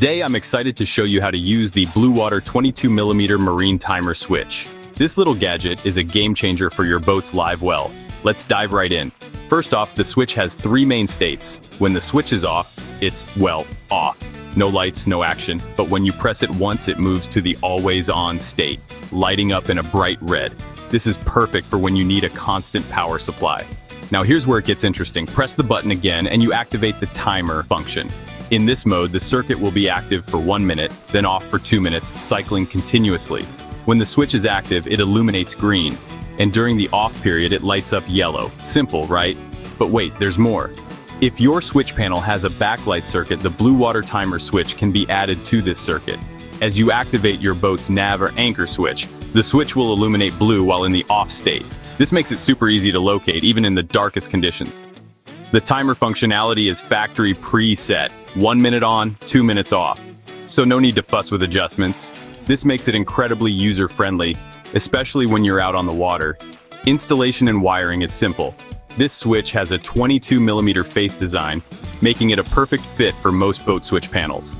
Today, I'm excited to show you how to use the Bluewater 22mm Marine Timer Switch. This little gadget is a game changer for your boat's live well. Let's dive right in. First off, the switch has three main states. When the switch is off, it's, well, off. No lights, no action, but when you press it once, it moves to the always-on state, lighting up in a bright red. This is perfect for when you need a constant power supply. Now here's where it gets interesting. Press the button again and you activate the timer function. In this mode, the circuit will be active for 1 minute, then off for 2 minutes, cycling continuously. When the switch is active, it illuminates green, and during the off period, it lights up yellow. Simple, right? But wait, there's more. If your switch panel has a backlight circuit, the Bluewater timer switch can be added to this circuit. As you activate your boat's nav or anchor switch, the switch will illuminate blue while in the off state. This makes it super easy to locate, even in the darkest conditions. The timer functionality is factory preset, 1 minute on, 2 minutes off. So no need to fuss with adjustments. This makes it incredibly user-friendly, especially when you're out on the water. Installation and wiring is simple. This switch has a 22mm face design, making it a perfect fit for most boat switch panels.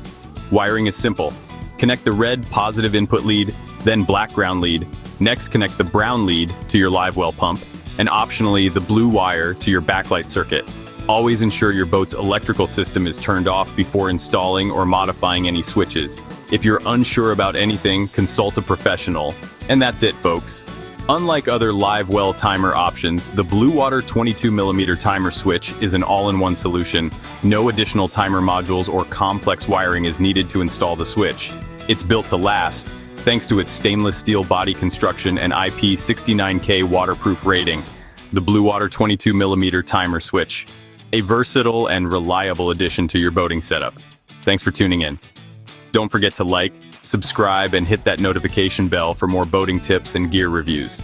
Wiring is simple. Connect the red positive input lead, then black ground lead. Next, connect the brown lead to your live well pump, and optionally the blue wire to your backlight circuit. Always ensure your boat's electrical system is turned off before installing or modifying any switches. If you're unsure about anything, consult a professional. And that's it, folks. Unlike other live well timer options, the Bluewater 22mm timer switch is an all-in-one solution. No additional timer modules or complex wiring is needed to install the switch. It's built to last, thanks to its stainless steel body construction and IP69K waterproof rating. The Bluewater 22mm timer switch, a versatile and reliable addition to your boating setup. Thanks for tuning in. Don't forget to like, subscribe, and hit that notification bell for more boating tips and gear reviews.